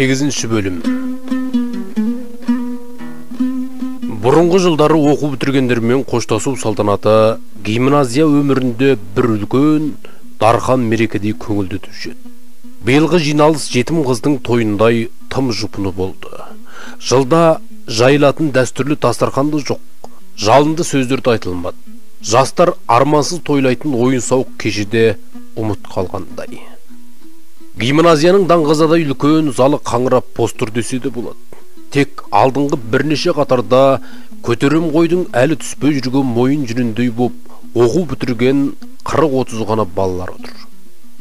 8 бөлім. Бұрынғы жылдары оқу бітіргендермен қоштасу салтанаты гимназия өмірінде бір үлкен дархан мерекедей көңілді өтуші еді. Биылғы жиналыс жетім қыздың тойындай тым жұпыны болды. Жылда жайылатын дәстүрлі дастарханда жоқ, жалынды сөздерді айтылмады. Жастар армансыз тойлайтын ойын-сауық кешеде ұмыт қалғандай. Гимназияның даңғазадай үлкен залы қаңырап постер деседі болады. Тек алдыңғы бірнеше қатарда көтерем қойдың әлі түспей жүрген мойын жүніндей боп оқу бітірген 40-30 ғана балалар отыр.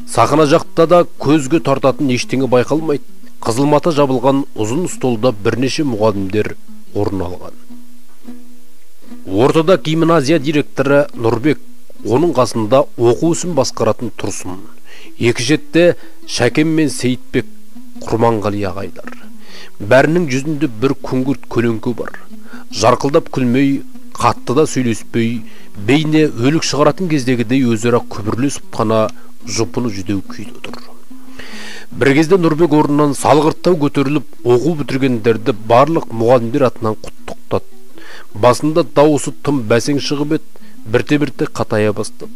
Сахна жақта да көзге тартатын ештеңе байқалмайды. Қызылмата жабылған ұзын столда бірнеше мұғалімдер орын алған. Ортада гимназия директоры Нұрбек, оның қасында оқу ісін басқаратын Тұрсын. Екі жетте Шәкен мен Сейітбек, Құрманғали ағайлар. Бәрінің жүзінде бір күңгірт көлеңке бар. Жарқылдап күлмей, қатты да сөйлеспей, бейне өлік шығаратын кездегідей өзара күбірлесіп қана жұпыны жүдеу күйді отыр. Бір кезде Нұрбек орнынан салғырттау көтеріліп, оқу бітіргендерді барлық мұғалімдер атынан құттықтады. Басында дауысы тым бәсең шығып еді, бірте-бірте қатая бастады.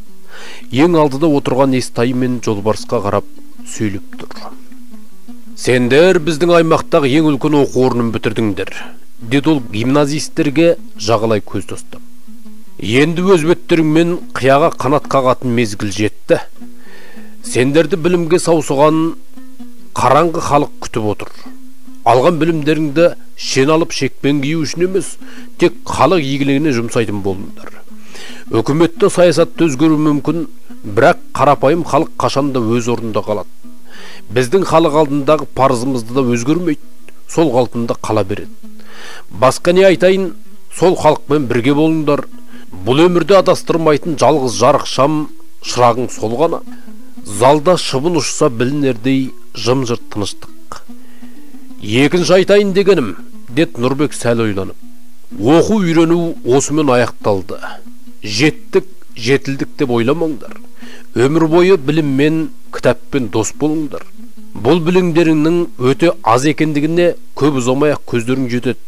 Ең алдыда отырған Естай мен Жолбарысқа қарап сөйлеп тұр. Сендер біздің аймақтағы ең үлкен оқу орнын бітірдіңдер, деді ол гимназистерге жағалай көз тастап. Енді өз беттеріңмен қияға қанат қағатын мезгіл жетті. Сендерді білімге саусыған қараңғы халық күтіп отыр. Алған білімдеріңді шен алып шекпен кию үшін емес, тек халық игілігіне жұмсайтын болыңдар. Үкіметті саясатты өзгеру мүмкін, бірақ қарапайым халық қашанда өз орнында қалады. Біздің халық алдындағы парызымызды да өзгермейді, сол қалпында қала береді. Басқа не айтайын, сол халықпен бірге болыңдар. Бұл өмірде адастырмайтын жалғыз жарық шам шырағың сол ғана. Залда шыбын ұшса білінердей жым-жырт тыныштық. Екінші айтайын дегенім, деді Нұрбек сәл ойланып. Оқу үйрену осымен аяқталды. Жеттік, жетілдік деп ойламаңдар. Өмір бойы біліммен, кітаппен дос болыңдар. Бұл білімдеріңнің өте аз екендігіне көп ұзамай-ақ көздерің жетеді.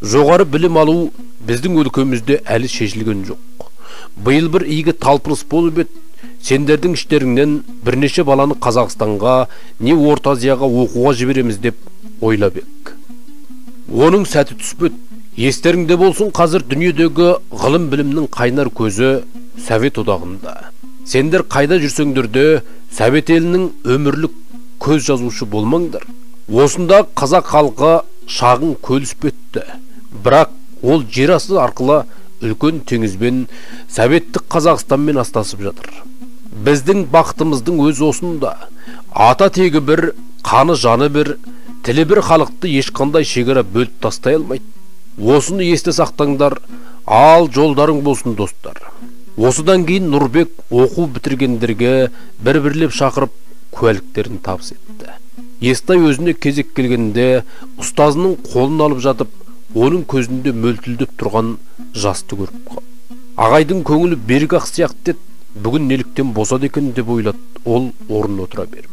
Жоғары білім алу біздің өлкемізде әлі шешілген жоқ. Биыл бір игі талпыныс болып еді. Сендердің іштеріңнен бірнеше баланы Қазақстанға, не Орта Азияға оқуға жібереміз деп ойлап ек. Оның сәті түспеді. Естеріңде болсын, қазір дүниедегі ғылым білімнің қайнар көзі Совет одағында. Сендер қайда жүрсеңдер де Совет елінің өмірлік көз жазушы болмаңдар. Осында қазақ халқы шағын көлісіп өтті. Бірақ ол жер асты арқылы үлкен теңізбен Советтік Қазақстанмен астасып жатыр. Біздің бақытымыздың өз осында. Ата тегі бір, қаны жаны бір, тілі бір халықты ешқандай шекара бөліп тастай алмайды. Осыны есте сақтаңдар, ал жолдарың болсын достар. Осыдан кейін Нұрбек оқу бітіргендерге бір-бірлеп шақырып куәліктерін табыс етті. Естай өзіне кезек келгенде ұстазының қолын алып жатып, оның көзінде мөлтілдеп тұрған жасты көріп қалды. Ағайдың көңілі берік-ақ сияқты еді, бүгін неліктен босады екен деп ойлады ол орнына отыра беріп.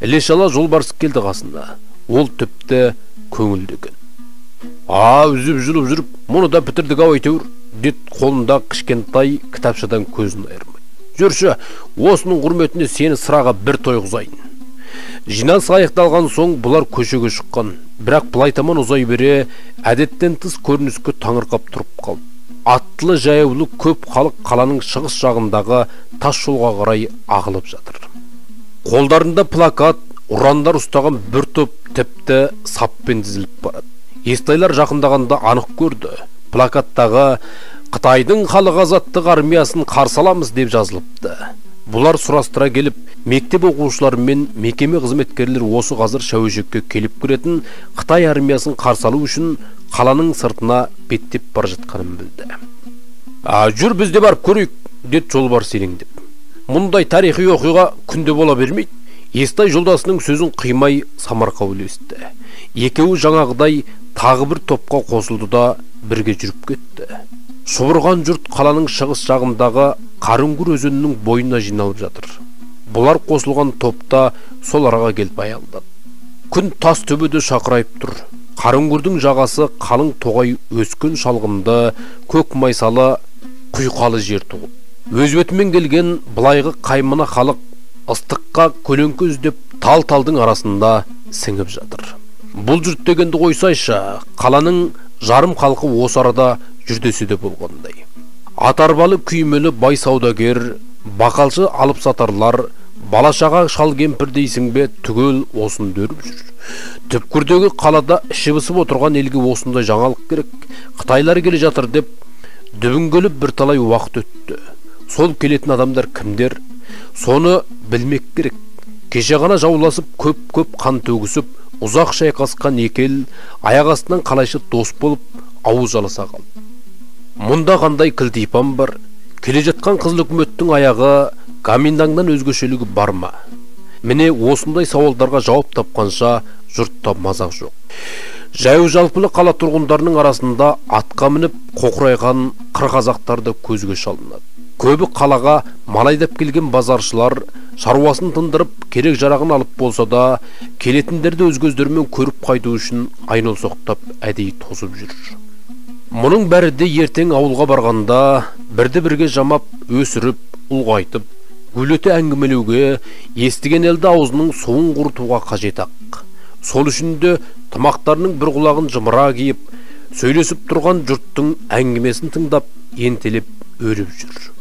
Іле-шала Жолбарыс келді қасына. Ол тіпті көңілді екен. Үзіп жүріп жүріп, мұны да бітірдік-ау әйтеуір, деді қолында кішкентай кітапшадан көзін айырмай. Жүрші, осының құрметіне сені сыраға бір той ғызайын. Жиналыс аяқталған соң бұлар көшеге шыққан, бірақ бұлай таман ұзай бере, әдеттен тыс көрініске таңырқап тұрып қалды. Аттылы жаяулы көп халық қаланың шығыс жағындағы тас жолға қарай ағылып жатыр. Қолдарында плакат, ұрандар ұстаған бір топ тіпті саппен тізіліп барады. Естайлар жақындағанда анық көрді. Плакаттағы Қытайдың халық азаттық армиясын қарсы аламыз деп жазылыпты. Бұлар сұрастыра келіп, мектеп оқушылары мен мекеме қызметкерлер осы қазір шәуешекке келіп кіретін Қытай армиясын қарсы алу үшін қаланың сыртына беттеп бара жатқанын білді. Жүр бізде барып көрейік, деді Жолбарыс елеңдеп. Мұндай тарихи оқиға күнде бола бермейді. Естай жолдасының сөзін қимай самарқа үлесті. Екеуі жаңағыдай тағы бір топқа қосылды да бірге жүріп кетті. Шұбырған жұрт қаланың шығыс жағындағы Қарынгүр өзенінің бойына жиналып жатыр. Бұлар қосылған топта сол араға келіп аялдады. Күн тас төбеде шақырайып тұр. Қарыңгүрдің жағасы қалың тоғай өскен шалғынды, көк майсалы құйқалы жер туып. Өз бетімен келген былайғы қаймына халық ыстыққа көлеңке іздеп тал-талдың арасында сіңіп жатыр. Бұл жұрт дегенді қойсайшы, қаланың жарым халқы осы арада жүрдесіде болғандай. Атарбалы күймелі бай саудагер, бақалшы алып сатарлар, балашаға шал кемпір дейсің бе, түгел осын дөріп жүр. Түпкірдегі қалада ішібісіп отырған елге осындай жаңалық керек. Қытайлар келе жатыр деп дүбінгөліп бір талай уақыт өтті. Сол келетін адамдар кімдер? Соны білмек керек. Кеше ғана жауласып көп қан төгісіп, ұзақ шайқасқан екі ел аяқ астынан қалайша дос болып ауыз жаласа қалды. Мұнда қандай кілтипан бар? Келе жатқан қызыл үкіметтің аяғы гаминдаңнан өзгешелігі бар ма? Міне осындай сауалдарға жауап тапқанша жұртта мазақ жоқ. Жаяу жалпылы қала тұрғындарының арасында атқа мініп қоқырайған қыр-қазақтарды көзге шалынады. Көбі қалаға малайдап келген базаршылар шаруасын тындырып керек жарағын алып болса да, келетіндерді өз көздерімен көріп қайту үшін айнол соқтап әдейі тозып жүр. Мұның бәрі де ертең ауылға барғанда бірді-бірге жамап, өсіріп, ұлғайтып, гүлете әңгімелеуге, естіген елді аузының суын құртуға қажет ақ. Сол үшін де тымақтарының бір құлағын жымыра киіп, сөйлесіп тұрған жұрттың әңгімесін тыңдап, ентелеп өліп жүр.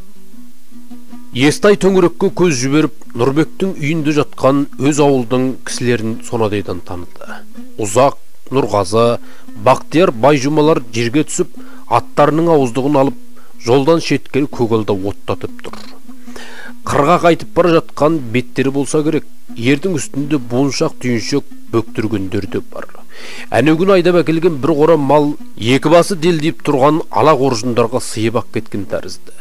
Естай төңірекке көз жіберіп, Нұрбектің үйінде жатқан өз ауылдың кісілерін сонадайдан таныды. Ұзақ, Нұрғазы, Бақтияр, Байжұмалар жерге түсіп, аттарының ауыздығын алып, жолдан шеткері көгалда оттатып тұр. Қырға қайтып бара жатқан беттері болса керек, ердің үстінде буыншақ түйіншек бөктіргендер де бар. Әнеугін айдап әкелген бір қора мал екі басы делдеп тұрған ала қоржындарға сыйып ақ кеткен тәрізді.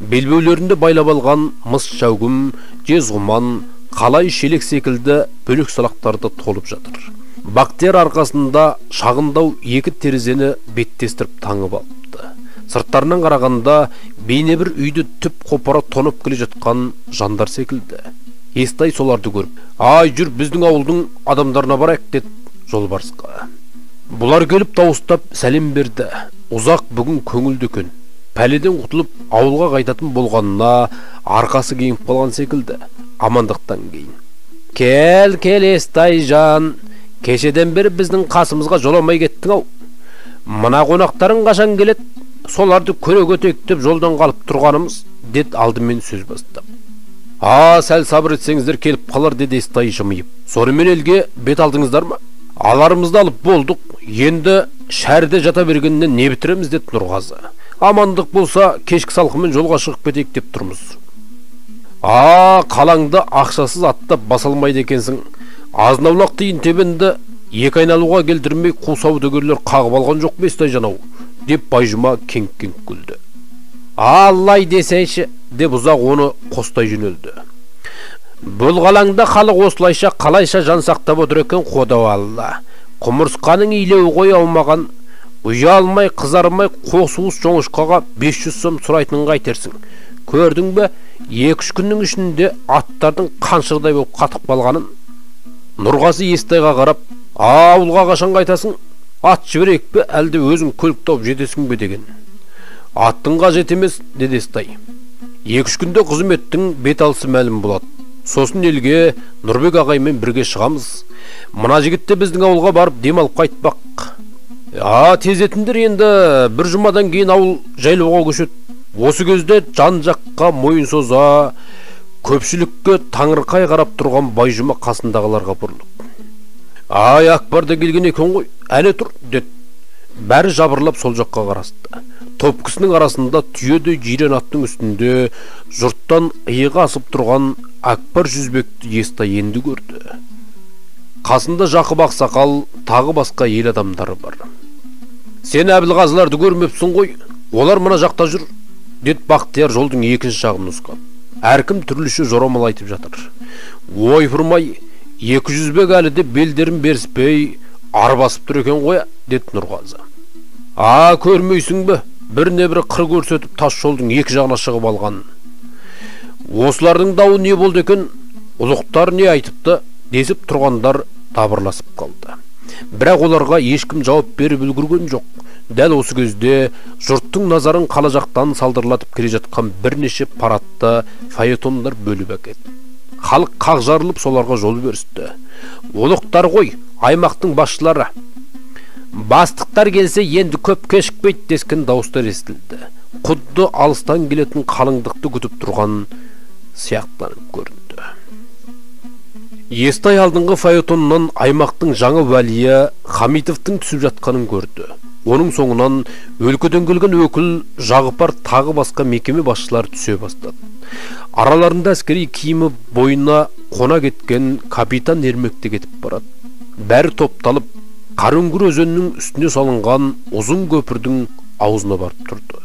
Белбеулерінде байлап алған мыс шәугім, жезғұман, қалай шелек секілді бөлек салақтарды толып жатыр. Бақтияр арқасында шағындау екі терезені беттестіріп таңып алыпты. Сырттарынан қарағанда бейне бір үйді түп қопара тонып келе жатқан жандар секілді. Естай соларды көріп, «Ай, жүр, біздің ауылдың адамдарына барайық», деді жолбарысқа. Бұлар келіп дауыстап сәлем берді. Ұзақ бүгін көңілді күн. Пәледен құтылып ауылға қайтатын болғанына арқасы кеңіп қалған секілді. Амандықтан кейін: «Кел, Естай жан, кешеден бері біздің қасымызға жоламай кеттің ау. Мына қонақтарың қашан келет? Соларды көре көтек деп жолдан қалып тұрғанымыз», деді алдымен сөз бастап. «Сәл сабыр етсеңіздер келіп қалар», деді Естай жымиып. «Сонымен елге бет алдыңыздар ма? Аларымызды алып болдық, енді шәрде жата бергеннен не бітіреміз», деді Нұрғазы. «Амандық болса кешкі салқынмен жолға шығып кетейік деп тұрмыз». «Қалаңды ақшасыз аттап баса алмайды екенсің. Азынаулақ тиын тебенді екі айналуға келдірмей қу саудагерлер қағып алған жоқ Естай жанау», деп Байжұма кеңк-кеңк күлді. «Аллай десейші», деп ұзақ оны қостай жөнелді. «Бұл қалаңда халық осылайша қалайша жан сақтап отыр екен, қодау Алла. Құмырсқаның илеу қой аумаған, ұялмай, қызармай қосуыз жоңышқаға 500 сом сұрайтынын қайтерсің. Көрдің бе, 2-3 күннің ішінде аттардың қаншырдай болып қатып қалғанын?» Нұрғазы Естайға қарап, «Ауылға қашан қайтасың? Ат жіберейік пе, әлде өзің көлік тауып жетесің бе?» деген. «Аттың қажет емес», деді Естай. «2-3 күнде қызметтің бет алысы мәлім болады. Сосын елге Нұрбек ағаймен бірге шығамыз. Мына жігітте біздің ауылға барып демалып қайтпақ». «Тезетіндер, енді бір жұмадан кейін ауыл жайлауға көшеді. Осы кезде жан жаққа мойын соза, көпшілікке таңырқай қарап тұрған Байжұма қасындағыларға бұрылып: «Ай, Акбар да келген екен ғой, әне тұр», деді. Бәрі жабырлап сол жаққа қарасты. Топ кісінің арасында түйедей жирен аттың үстінде жұрттан иығы асып тұрған Акбар Жүзбекті Естай енді көрді. Қасында Жақып ақсақал, тағы басқа ел адамдары бар. «Сен Әбілғазыларды көрмепсің ғой, олар мына жақта жүр», деді Бақтияр жолдың екінші жағын нұсқап. Әркім түрліше жорамал айтып жатыр. «Ойпырмай, 200 бек әлі де белдерін беріспей арбасып тұр екен ғой», деді Нұрғазы. «Көрмейсің бе, біріне бірі қыр көрсетіп тас жолдың екі жағына шығып алған. Осылардың дауы не болды екен, ұлықтар не айтыпты?» десіп тұрғандар дабырласып қалды. Бірақ оларға ешкім жауап беріп үлгерген жоқ. Дәл осы кезде жұрттың назарын қала жақтан салдырлатып келе жатқан бірнеше паратты фаэтондар бөліп әкетті. Халық қақ жарылып соларға жол берісті. Олықтар ғой, аймақтың басшылары. Бастықтар келсе енді көп кешікпейді дескен дауыстар естілді. Құдды алыстан келетін қалыңдықты күтіп тұрған сияқтанып көрінді. Естай алдыңғы фаэтоннан аймақтың жаңа уәлия Хамитовтың түсіп жатқанын көрді. Оның соңынан өлкеден келген өкіл Жағыпар тағы басқа мекеме басшылары түсе бастады. Араларында әскери киімі бойына қона кеткен капитан Ермекте кетіп барады. Бәрі топталып, Қарөңгір өзенінің үстіне салынған ұзын көпірдің аузына барып тұрды.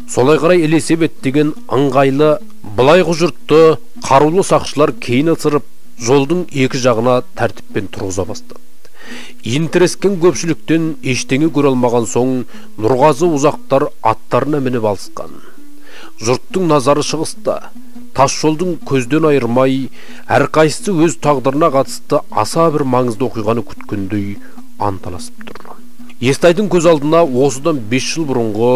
Солай қарай ілесе беттеген ыңғайлы былайғы жұртты қарулы сақшылар кейін ысырып, жолдың екі жағына тәртіппен тұрғыза бастады. Интерескен көпшіліктен ештеңе көре алмаған соң Нұрғазы ұзақтар аттарына мініп алысқан. Жұрттың назары шығыста. Тас жолдың көзден айырмай, әрқайсысы өз тағдырына қатысты аса бір маңызды оқиғаны күткендей анталасып тұр. Естайдың көз алдына осыдан 5 жыл бұрынғы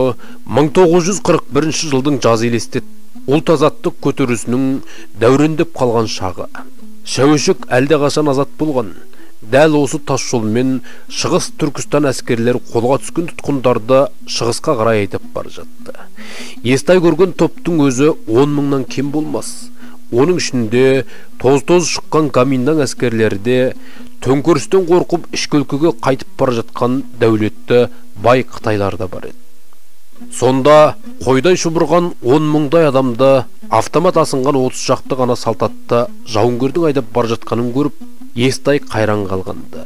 1941 жылдың жазы елестет. Ұлт азаттық көтерілісінің дәурендеп қалған шағы. Шәуешек әлде қашан азат болған. Дәл осы тас жолмен Шығыс Түркістан әскерлері қолға түскен тұтқындарды шығысқа қарай айдап бара жатты. Естай көрген топтың өзі 10 мыңнан кем болмас. Оның ішінде тоз-тоз шыққан Гоминдан әскерлері де төңкерістен қорқып ішкі өлкеге қайтып бара жатқан дәулетті бай қытайлар да бар еді. Сонда қойдай шұбырған 10 мыңдай адамды автомат асынған 30 шақты ғана салтатты жауынгердің айдап бара жатқанын көріп, Естай қайран қалғанды.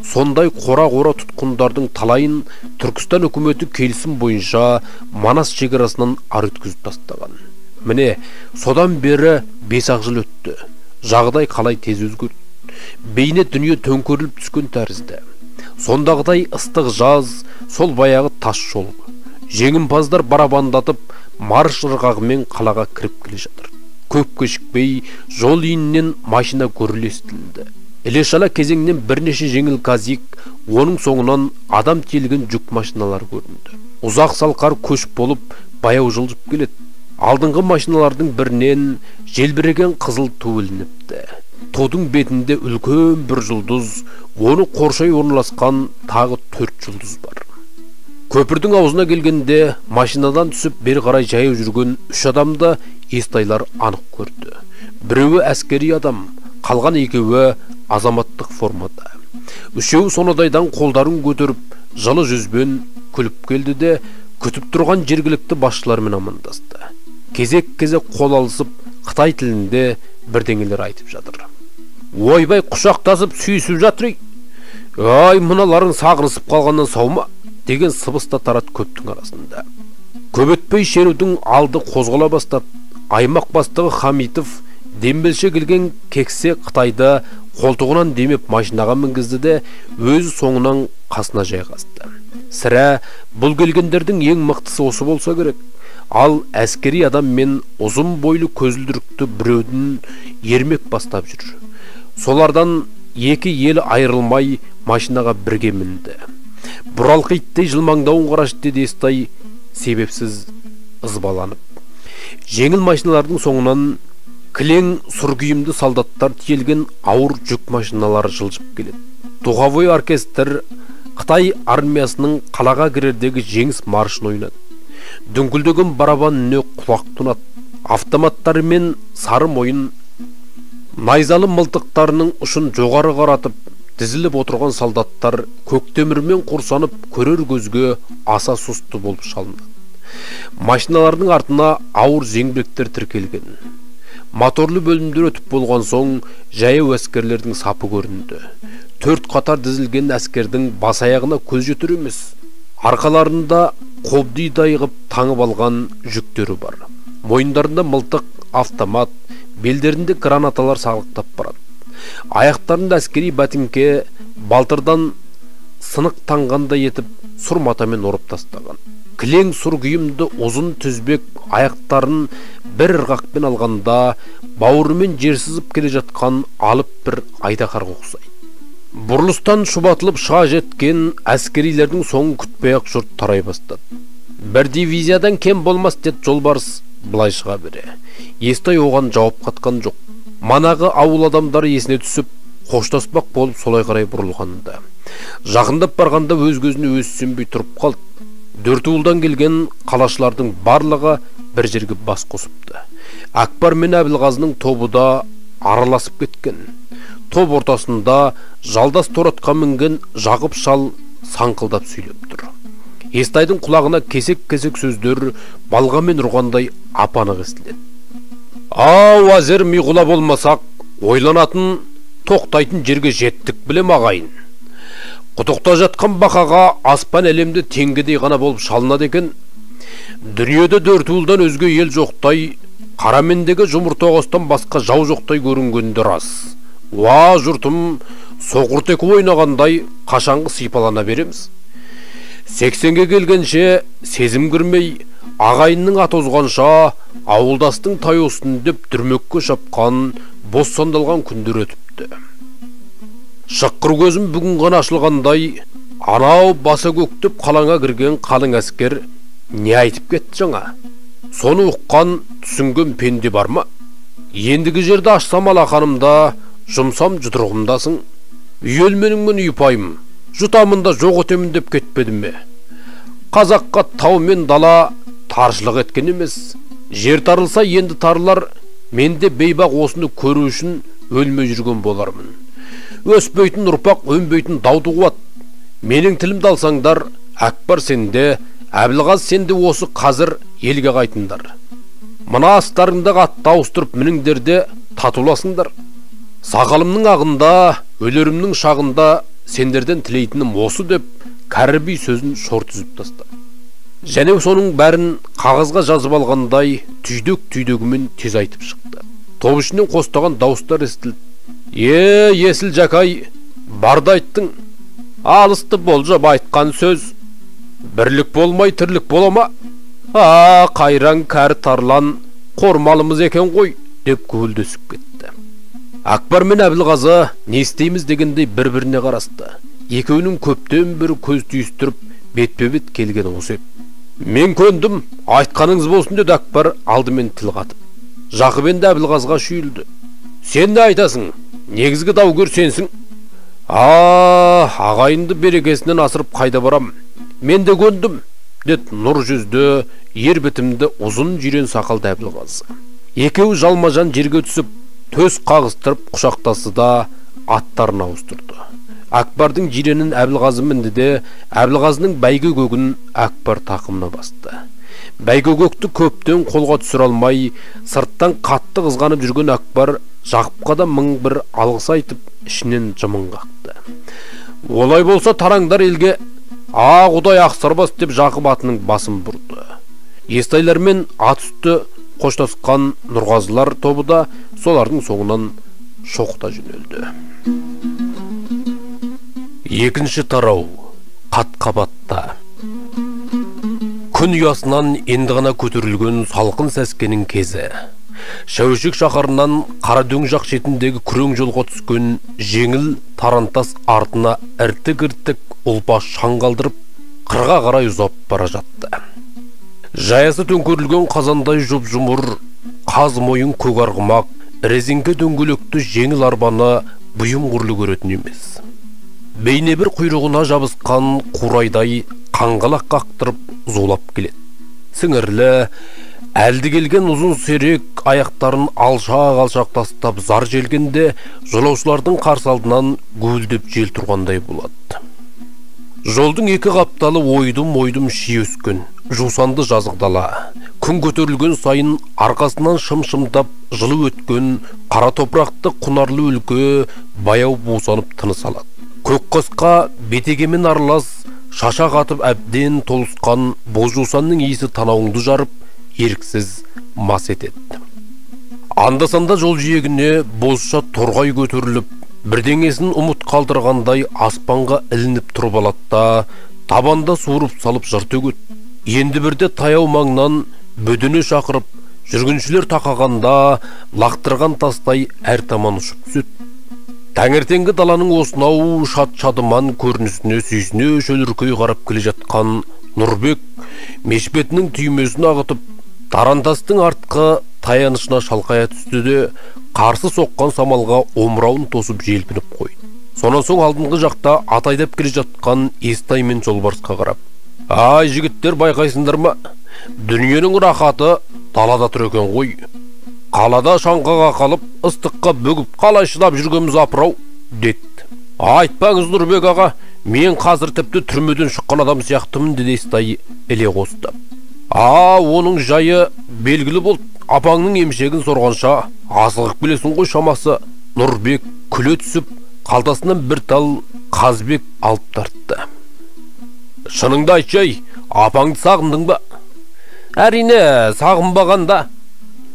Сондай қора-қора тұтқындардың талайын Түркістан үкіметі келісім бойынша Манас шекарасынан ары өткізіп тастаған. Міне, содан бері 5 жыл өтті. Жағдай қалай тез өзгерді. Бейне дүние төңкеріліп түскен тәрізді. Сондағыдай ыстық жаз, сол баяғы тас жол. Жеңімпаздар барабандатып, марш ырғағымен қалаға кіріп келе жатыр. Көп кешікпей жол иінінен машина гүріл естілді. Іле-шала кезеңнен бірнеше жеңіл казик, оның соңынан адам тиелген жүк машиналар көрінді. Ұзақ салқар көш болып баяу жылжып келеді. Алдыңғы машиналардың бірінен желбіреген қызыл ту ілініпті. Тудың бетінде үлкен бір жұлдыз, оны қоршай орналасқан тағы 4 жұлдыз бар. Көпірдің аузына келгенде машинадан түсіп бері қарай жаяу жүрген 3 адамды Естайлар анық көрді. Біреуі әскери адам, қалған екеуі азаматтық формада. Үшеуі сонадайдан қолдарын көтеріп, жылы жүзбен күліп келді де, күтіп тұрған жергілікті басшылармен амандасты. Кезек-кезек қол алысып, Қытай тілінде бірдеңелер айтып жатыр. Ойбай құшақтасып сүйісіп жатыр. Ай, мыналарын сағынысып қалғаннан сау ма? Деген сыбыста тарат көптің арасында. Көп өтпей шерудің алды қозғала бастап, аймақ бастығы Хамитов дембелше келген кексе Қытайды қолтығынан демеп машинаға мінгізді де өзі соңынан қасына жайғасты. Сірә бұл келгендердің ең мықтысы осы болса керек. Ал әскери адам мен ұзын бойлы көзілдірікті біреудің Ермек бастап жүр. Солардан екі елі айырылмай машинаға бірге мінді. Бұралқы иттей жылмаңдауын қараш деді Естай себепсіз ызбаланып. Жеңіл машиналардың соңынан кілең сұргүйімді солдаттар тиелген ауыр жүк машиналары жылжып келеді. Дұғавой оркестр Қытай армиясының қалаға кірердегі жеңіс маршын ойнады. Дүңкілдеген барабан үне құлақ тұнады. Автоматтары мен сары мойын найзалы мылтықтарының ұшын жоғары қаратып, дізіліп отырған солдаттар көктемірмен құрсанып көрер көзге аса сұсты болып шалынады. Машиналардың артына ауыр зеңбіректер тіркелген. Моторлы бөлімдер өтіп болған соң жаяу әскерлердің сапы көрінді. 4 қатар дізілген әскердің бас аяғына көз жетер емес. Арқаларында қобдидай ғып таңып алған жүктері бар. Мойындарында мылтық, автомат, белдерінде гранаталар сағылықтап барады. Аяқтарында әскери бәтіңке балтырдан сынық таңғандай етіп сұр матамен ұрып тастаған. Кілең сұр күйімді ұзын тізбек аяқтарын бір ырғақпен алғанда бауырымен жер сызып келе жатқан алып бір айдақарға ұқсайды. Бұрылыстан шұбатылып шыға жеткен әскерилердің соңын күтпей-ақ жұрт тарай бастады. Бір дивизиядан кем болмас деді жолбарыс былай шыға бере. Естай оған жауап қатқан жоқ. Манағы ауыл адамдары есіне түсіп, қоштаспақ болып солай қарай бұрылғанда. Жақындап барғанда өз көзіне өзі сенбей тұрып қалды. Дөртуылдан келген қалашылардың барлығы бір жерге бас қосыпты. Акбар мен Әбілғазының тобы да араласып кеткен. Топ ортасында жалдас торатқа мінген Жақып шал саңқылдап сөйлеп тұр. Естайдың құлағына кесек-кесек сөздер балғамен ұрғандай апанық естіледі. Ау, әзір миғұла болмасақ, ойланатын, тоқтайтын жерге жеттік білем ағайын. Құдықта жатқан бақаға аспан әлемді теңгедей ғана болып шалынады екен. Дүниеде Дөртуылдан өзге ел жоқтай, Қарамендегі жұмыртоғыстан басқа жау жоқтай көрінгенде рас. Уа, жұртым, соқыртекі ойнағандай қашанғы сипалана береміз. 80-ге келгенше сезім кірмей, ағайынның ат озғанша, ауылдастың тай осын деп дүрмекке шапқан, бос сандалған күндер өтіпті. Шыққыр көзім бүгін ғана ашылғандай, анау баса көктіп қалаңа кірген қалың әскер не айтып кетті жаңа? Соны ұққан, түсінген пенде бар ма? Ендігі жерді ашсам алақанымда, жұмсам жұдырғымдасың. Үйелменіңмен үйпайым, жұтамында жоқ өтемін деп кетпедім ме? Қазаққа тау мен дала таршылық еткен емес. Жер тарылса енді тарылар, менде бейбақ осыны көру үшін өлмей жүрген болармын. Өспейтін ұрпақ өнбейтін дауды қуат. Менің тілімді алсаңдар, Акбар сенде, Әбілғаз сенде осы қазір елге қайтындар. Мына астарыңда қатты ауыстырып мініңдерде татуласыңдар. Сақалымның ағында, өлерімнің шағында сендерден тілейтінім осы деп кәрі сөзін шорт үзіп тастады. Және соның бәрін қағазға жазып алғандай түйдек-түйдегімен тез айтып шықты. Топ ішінен қостаған дауыстар естілді. Есіл Жақай, барды айттың. Алысты болжап айтқан сөз. Бірлік болмай тірлік бола ма? Қайран кәрі тарлан қормалымыз екен ғой, деп көңілдесіп кетті. Акбар мен Әбілғазы не істейміз дегендей бір-біріне қарасты. Екеуінің көптен бір көз түйістіріп, бетпе-бет келген осы еді. Мен көндім, айтқаныңыз болсын деді Акбар алдымен тіл қатып. Жақып енді Әбілғазға шүйілді. Сен не айтасың? Негізгі даугер сенсің. Ағайынды берекесінен асырып қайда барам? Мен де көндім, деді нұр жүзді, ер бітімді ұзын жирен сақалды Әбілғазы. Екеуі жалма-жан жерге түсіп, төс қағыстырып құшақтасы да аттарын ауыстырды. Акбардың жиренін Әбілғазы мінді де, Әбілғазының бәйгі көгін Акбар тақымына басты. Бәйгі көкті көптен қолға түсір алмай, сырттан қатты қызғанып жүрген Акбар Жақыпқа да мың бір алғыс айтып, ішінен жымың қақты. Олай болса тараңдар елге, Құдай ақсарбас деп Жақып атының басын бұрды. Естайлармен ат үсті қоштасқан Нұрғазылар тобы да солардың соңынан шоқыта жөнелді. Екінші тарау. Қат-қабатта. Күн ұясынан енді ғана көтерілген салқын сәскенің кезі. Шәуешек шаһарынан Қарадөң жақ шетіндегі күрең жолға түскен жеңіл тарантас артына іртік-іртік ұлпа шаңғалдырып, қырға қарай ұзап бара жатты. Жаясы төңкерілген қазандай жұп-жұмыр, қаз мойын көк арғымақ, резеңке дөңгелекті жеңіл арбаны бұйым құрлы көретін емес. Бейне бір құйрығына жабысқан қурайдай қаңғалақ қақтырып зулап келеді. Сіңірлі, әлді келген ұзын серек аяқтарын алшақ-алшақ тастап зар желгенде жолаушылардың қарсы алдынан гүлдеп жел тұрғандай болады. Жолдың екі қапталы ойдым-ойдым ши өскен, жусанды жазық дала. Күн көтерілген сайын арқасынан шым-шымдап жылы өткен қара топырақты құнарлы өлке баяу бусанып тыныс алады. Көк қасқа бетегемен аралас шаша қатып әбден толысқан боз жусанның иісі танауыңды жарып, еріксіз мас етеді. Анда-санда жол жиегіне бозша торғай көтеріліп, бірдеңесін ұмыт қалдырғандай аспанға ілініп тұрып алады да, табанда суырып салып жыр төгеді. Енді бірде таяу маңнан бөдене шақырып, жүргіншілер тақағанда лақтырған тастай әр таман ұшып түседі. Таңертеңгі даланың осынау шат-шадыман көрінісіне сүйсіне шөліркей қарап келе жатқан Нұрбек мешбетінің түймесін ағытып, тарантастың артқы таянышына шалқая түсті де, қарсы соққан самалға омырауын тосып желпініп қойды. Сонан соң алдыңғы жақта атайдап келе жатқан Естай мен Жолбарысқа қарап: «Ай, жігіттер, байқайсыңдар ма? Дүниенің рахаты далада тұр екен ғой. Қалада шаңқаға қалып, ыстыққа бөгіп қалай шыдап жүргеніміз апырау», деді. «Айтпаңыз Нұрбек аға, мен қазір тіпті түрмеден шыққан адам сияқтымын», деді Естай іле қосты. Оның жайы белгілі болды. Апаңның емшегін сорғанша асығып келесің ғой шамасы». Нұрбек күле түсіп, қалтасынан бір тал қазбек алып тартты. «Шыныңды айтшы, апаңды сағындың ба?» «Әрине, сағынбағанда».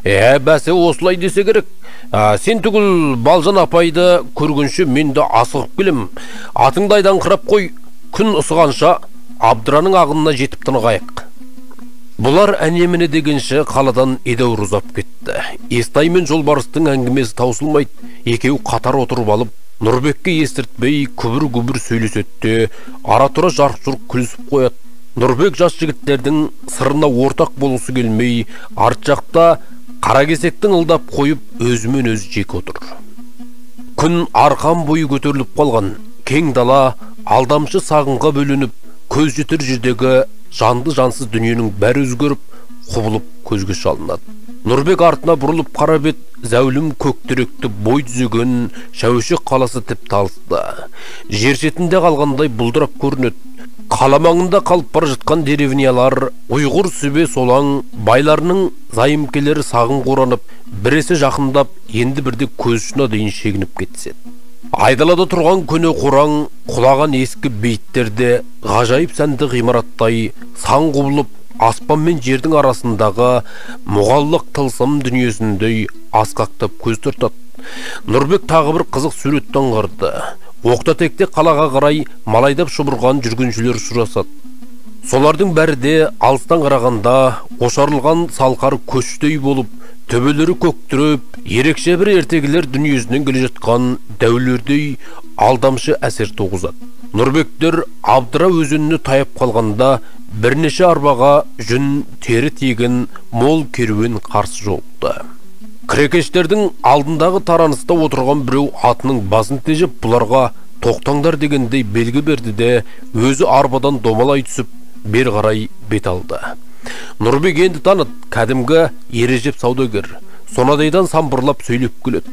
Бәсе, осылай десе керек. Сен түгіл Балжан апайды көргенше мен де асығып келем. Атыңды айдаңқырап қой, күн ысығанша Абдыраның ағынына жетіп тынығайық». Бұлар әне-міне дегенше қаладан едәуір ұзап кетті. Естай мен Жолбарыстың әңгімесі таусылмайды. Екеу қатар отырып алып, Нұрбекке естіртпей күбір-күбір сөйлесетті, ара-тұра жарқ-жұрқ күлісіп қояды. Нұрбек жас жігіттердің сырына ортақ болысы келмей, арт жақта қаракесектің ылдап қойып, өзімен өзі жек отыр. Күн арқан бойы көтеріліп қалған, кең дала алдамшы сағынға бөлініп, көз жетер жердегі жанды жансыз дүниенің бәрі өзгеріп, құбылып көзге шалынады. Нұрбек артына бұрылып қарап еді, зәулім көктеректі бой түзеген Шәуешек қаласы тіпті алысты. Жер шетінде қалғандай бұлдырап көрінеді. Қала маңында қалып бара жатқан деревнялар, ұйғыр сүбе солаң байларының зайымкелері сағын қоранып, біресе жақындап, енді бірде көз ұшына дейін шегініп кетседі. Айдалада тұрған көне қораң, құлаған ескі бейіттерде ғажайып сәнді ғимараттай сан құбылып, аспан мен жердің арасындағы мұғаллық тылсым дүниесіндей асқақтап көз тартады. Нұрбек тағы бір қызық суретті аңғарды. Оқта-текте қалаға қарай малайдап шұбырған жүргіншілер ұшырасады. Солардың бәрі де алыстан қарағанда ошарылған салқар көштей болып, төбелері көктіріп, ерекше бір ертегілер дүниесінен келе жатқан дәулердей алдамшы әсер туғызады. Нұрбектер Абдыра өзеніне таяп қалғанда бірнеше арбаға жүн тері тиген мол керуен қарсы жолықты. Крекештердің алдындағы тараныста отырған біреу атының басын тежеп, бұларға тоқтаңдар дегендей белгі берді де, өзі арбадан домалай түсіп, бер қарай бет алды. Нұрбек енді танып, кәдімгі ережеп саудагер, сонадайдан самбырлап сөйлеп келеді.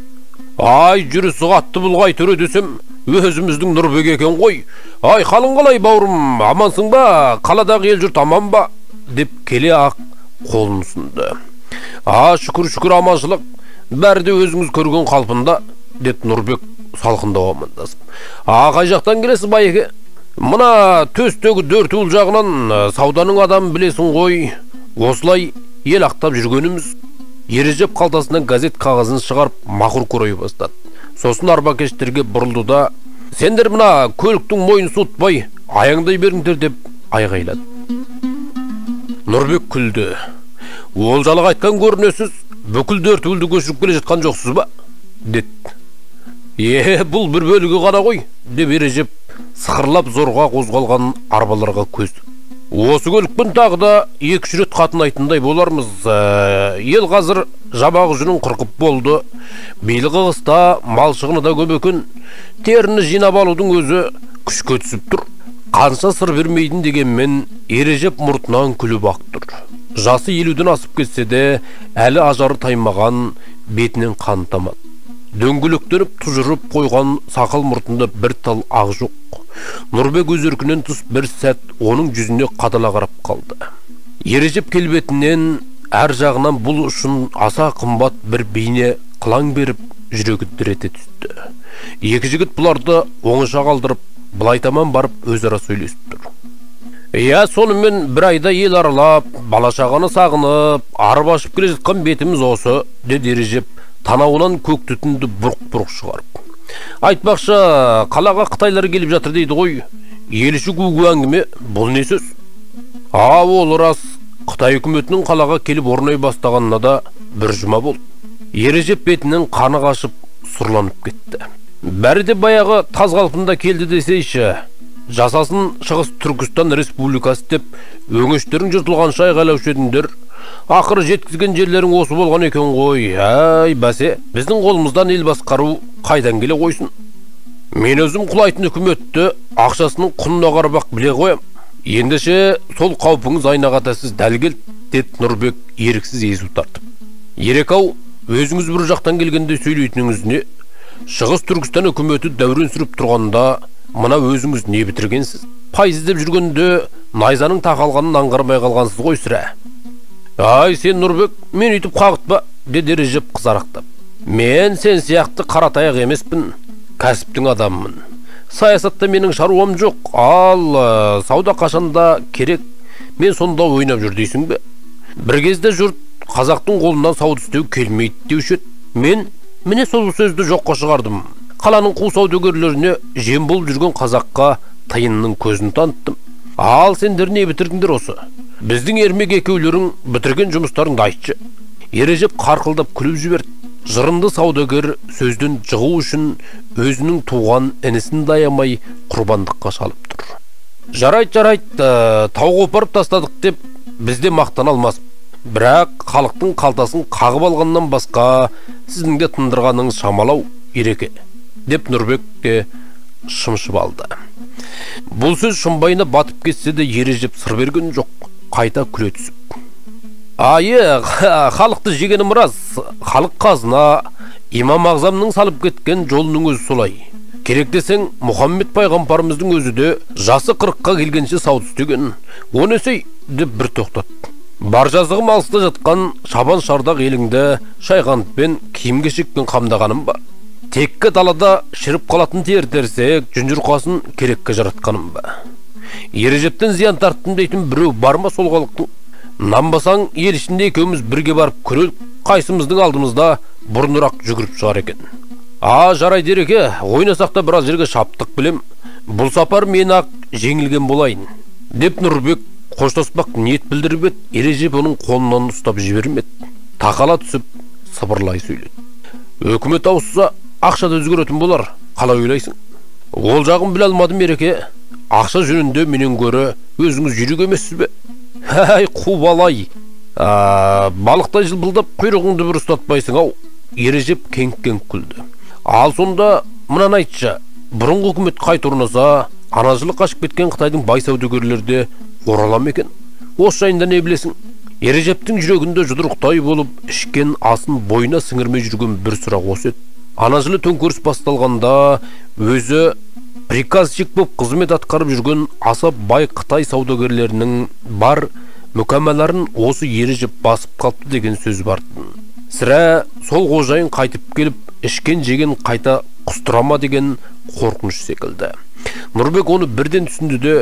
«Ай, жүрісі қатты бұлғай түрі десем, өзіміздің Нұрбек екен ғой. Ай, қалың қалай бауырым, амансың ба? Қаладағы ел жұрт аман ба?» деп келе ақ қолын ұсынды. «Шүкір аманшылық, бәрі де өзіңіз көрген қалпында», деді Нұрбек салқындау амандасып. «Қай жақтан келесіз байеке? Мына төстегі Дөртуыл жағынан сауданың адамы білесің ғой. Осылай ел ақтап жүргеніміз». Ережеп қалтасынан газет қағазын шығарып мақұр көрей бастады. Сосын арбакештерге бұрылды да: «Сендер мына көліктің мойын суытпай, аяңдай беріңдер», деп айғайлады. Нұрбек күлді. «Олжалық айтқан көрінесіз, бүкіл Дөртуылды көшіріп келе жатқан жоқсыз ба?» деді. Бұл бір бөлігі ғана ғой», деп Ережеп сықырлап зорға қозғалған арбаларға көз. «Осы көлікпен тағы да 2-3 рет қатынайтындай болармыз. Ел қазір жабағы жүнін қырқып болды. Биылғы қыста мал шығыны да көп екен. Теріні жинап алудың өзі күшке түсіп тұр». Қанша сыр бермейдін дегенмен Ережеп мұртынан күліп ақ тұр. Жасы 50-ден асып кетсе де, әлі ажары таймаған, бетінен қан тамады. Дөңгелектеніп тұжырып қойған сақал мұртында бір тал ақ жоқ. Нұрбек өз еркінен тыс бір сәт оның жүзіне қадала қарап қалды. Ережеп келбетінен әр жағынан бұл үшін аса қымбат бір бейне қылаң беріп, жүрегі дір ете түсті. Екі жігіт бұларды оңаша қалдырып, былай таман барып өзара сөйлесіп тұр. Сонымен бір айда ел аралап, бала-шағаны сағынып, арып ашып келе жатқан бетіміз осы», деді Ережеп танауынан көк түтінді бұрқ-бұрқ шығарып. «Айтпақшы, қалаға Қытайлар келіп жатыр дейді ғой. Ел іші гу-гу әңгіме, бұл не сөз?» «Ол рас. Қытай үкіметінің қалаға келіп орнай бастағанына да бір жұма болды». Ережеп бетінен қаны қашып сұрланып кетті. Бәрі де баяғы таз қалпында келді десейші. Жасасын Шығыс Түркістан Республикасы деп өңештерің жыртылғанша айғайлаушы едіңдер. Ақыры жеткізген жерлерің осы болған екен ғой. Әй бәсе, біздің қолымыздан ел басқару қайдан келе қойсын? Мен өзім құлайтын үкіметті ақшасының құнына қарап біле қоям. Ендеше сол қаупіңіз айнағатасыз дәл келді, деп Нұрбек еріксіз езу тартып. Ерек-ау, өзіңіз бір жақтан келгенде сөйлейтініңіз не? Шығыс Түркістан үкіметі дәурен сүріп тұрғанда, мына өзіңіз не бітіргенсіз? Пайыз іздеп жүргенде найзаның тақалғанын аңғармай қалғансыз ғой сірә. Ай, сен Нұрбек, мен үйтіп қағытпа, деді Режеп қызарақтап. Мен сен сияқты қаратаяқ емеспін, кәсіптің адаммын. Саясатта менің шаруам жоқ. Ал сауда қашанда керек, мен сонда ойнап жүр дейсің бе? Бір кезде жұрт қазақтың қолынан сауда істеу келмейді деуші еді. Мен міне сол сөзді жоққа шығардым. Қаланың қу саудагерлеріне жем болып жүрген қазаққа тайынның көзін таныттым. Ал сендер не бітірдіңдер осы? Біздің ермек екеулерің бітірген жұмыстарыңды айтшы. Ережеп қарқылдап күліп жіберді. Жырынды саудагер сөзден жығу үшін өзінің туған інісін даямай құрбандыққа шалып тұр. Жарайды, тау қопарып тастадық деп бізде мақтан алмас. Бірақ халықтың қалтасын қағып алғаннан басқа сіздің де тындырғаныңыз шамалау, Ереке, деп Нұрбек те шымшып алды. Бұл сөз шымбайына батып кетсе де Ережеп сыр берген жоқ, қайта күле түсіп. Халықты жегенім рас, халық қазына, имам ағзамның салып кеткен жолының өзі солай. Керек десең, Мұхаммед пайғамбарымыздың өзі де жасы 40-қа келгенше сауда істеген. Оны есей деп бір тоқтат. Бар жазығым алыста жатқан шабан шардақ еліңді шайғантпен киім-кешекпен қамдағаным ба? Текке далада шіріп қалатын тертерсек, жүнжұрқасын керекке жаратқаным ба? Ережептен зиян тарттым дейтін біреу бар ма сол халықтың? Нанбасаң, ел ішінде екеуміз бірге барып көрелік, қайсымыздың алдымызда бұрынырақ жүгіріп шығар екен. Жарайды Ереке, ойнасақ та біраз жерге шаптық білем. Бұл сапар мен ақ жеңілген болайын, деп Нұрбек қоштаспақ ниет білдіріп еді. Ережеп оның қолынан ұстап жібермеді. Тақала түсіп, сыбырлай сөйледі. Өкімет ауысса, ақша да өзгеретін болар. Қалай ойлайсың? Ол жағын біле алмадым Ереке. Ақша жөнінде менен гөрі өзіңіз жүрек емессіз бе? Әй, қу балай. Балықтай жылбылдап құйрығыңды бір ұстатпайсың-ау. Ережеп кеңк-кеңк күлді. Ал сонда мынаны айтшы. Бұрынғы үкімет қайта орнаса, ана жылы қашып кеткен Қытайдың бай саудагерлерде орала ма екен? Осы жайында не білесің? Ережептің жүрегінде жұдырықтай болып, ішкен асын бойына сіңірмей жүрген бір сұрақ осы еді. Ана жылы төңкеріс басталғанда өзі приказчик боп қызмет атқарып жүрген аса бай Қытай саудагерлерінің бар мүкәммәләрін осы Ережеп басып қалыпты деген сөз барды. Сірә сол қожайын қайтып келіп, ішкен жеген қайта құстырама деген қорқыныш секілді. Нұрбек оны бірден түсінді де,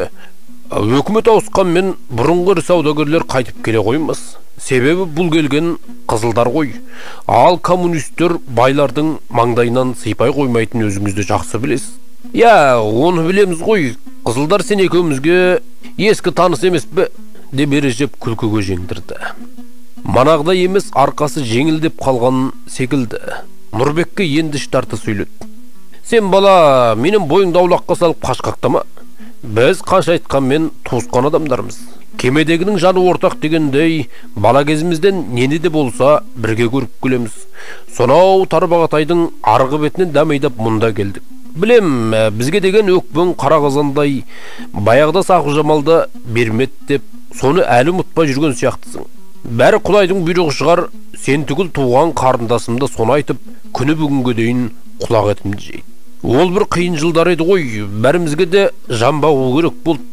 өкімет ауысқанмен бұрынғы саудагерлер қайтып келе қоймас. Себебі бұл келген қызылдар ғой. Ал коммунистер байлардың маңдайынан сыйпай қоймайтын өзіңізді жақсы білесіз. Оны білеміз ғой. Қызылдар сен екеумізге ескі таныс емес бе? Деп Ережеп күлкіге жеңдірді. Манағда емес, арқасы жеңілдеп қалған секілді. Нұрбекке енді тарта сөйледі. Сен бала, менің бойыңды аулаққа салып қашқақтама. Біз қанша айтқанмен туысқан адамдармыз. Кемедегінің жаны ортақ дегендей, бала кезімізден нені де болса бірге көріп келеміз. Сонау Тарбағатайдың арғы бетінен дәмейдап мұнда келдік. Білем, бізге деген өкпің қара қазандай, баяғыда Сақу Жамалды бермет деп, соны әлі ұмытпай жүрген сияқтысың. Бәрі Құдайдың бұйрығы шығар, сен түгіл туған қарындасымды соны айтып, күні бүгінге дейін құлақ етімді жейді. Ол бір қиын жылдар еді ғой, бәрімізге де жан бағу керек болды.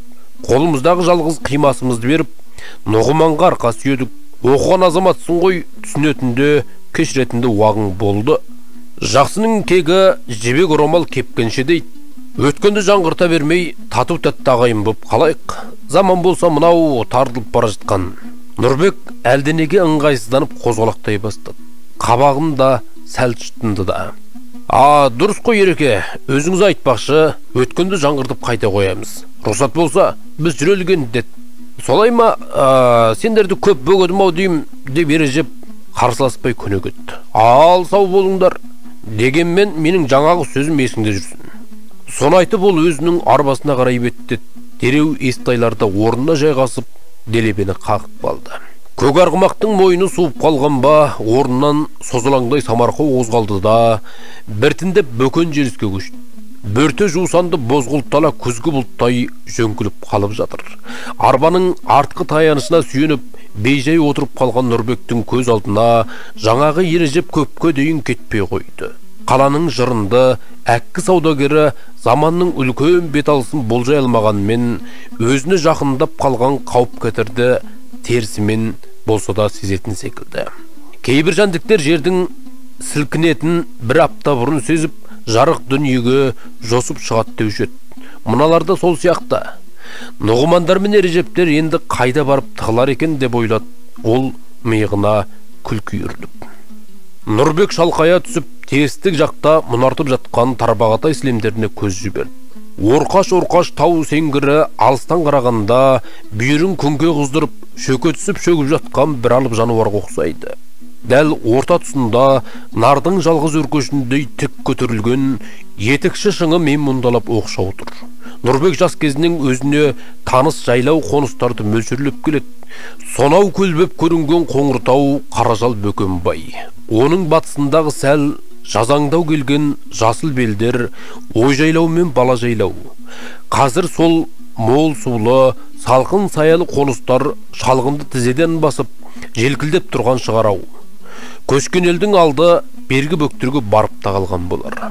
Қолымыздағы жалғыз қимасымызды беріп, Нұғыманға арқа сүйедік. Оқыған азаматсың ғой, түсінетінде, кешіретінде уағың болды. Жақсының кегі жебек орамал кепкенше дейді. Өткенді жаңғырта бермей, тату-тәтті ағайын боп қалайық. Заман болса мынау тартылып бара жатқан. Нұрбек әлденеге ыңғайсызданып қозғалақтай бастады. Қабағын да сәл шыттынды да. Дұрыс қой Ереке, өзіңіз айтпақшы, өткенді жаңғыртып қайта қоямыз. Рұқсат болса, біз жүрелген деді. Солай ма, сендерді көп бөгедім ау деймін, деп Ережеп қарсыласпай көне кетті. Ал сау болыңдар, Дегенмен менің жаңағы сөзім есіңде жүрсін. Соны айтып ол өзінің арбасына қарай беттеді. Дереу естайларда орнына жайғасып, делебені қағып қалды. Көк арғымақтың мойны суып қалған ба, орнынан созылаңдай самарқау қозғалды да, біртіндеп бөкен желіске көшті. Бөрте жусанды бозғылттала күзгі бұлттай жөңкіліп қалып жатыр. Арбаның артқы таянышына сүйеніп, бейжай отырып қалған Нұрбектің көз алдына жаңағы ережеп көпке дейін кетпей қойды. Қаланың жырынды, әккі саудагері заманның үлкен беталысын болжай алмағанмен, өзіне жақындап қалған қауіп кетірді терісімен болса да сезетін секілді. Кейбір жәндіктер жердің сілкінетін бір апта бұрын сезіп, жарық дүниеге жосып шығады деуші еді. Мыналар да сол сияқты. Нұғымандар мен ережептер енді қайда барып тығылар екен деп ойлады. Ол миығына күлкі үйіріліп. Нұрбек шалқая түсіп, терістік жақта мұнартып жатқан тарбағатай сілемдеріне көз жіберді. Орқаш-орқаш тау сеңгірі алыстан қарағанда бүйірін күнге қыздырып, шөке түсіп шөгіп жатқан бір алып жануарға ұқсайды. Дәл орта тұсында нардың жалғыз өркешіндей тік көтерілген етікші шыңы мен мұндалап оқшау тұр. Нұрбек жас кезінен өзіне таныс жайлау қоныстарды мөлшерлеп келеді. Сонау көлбеп көрінген Қоңыртау Қаражал Бөкенбай. Оның батысындағы сәл жазаңдау келген жасыл белдер ой жайлау мен бала жайлау. Қазір сол мол сулы, салқын саялы қоныстар шалғынды тізеден басып, желкілдеп тұрған шығарау. Көшкен елдің алды бергі бөктерге барып та қалған болар.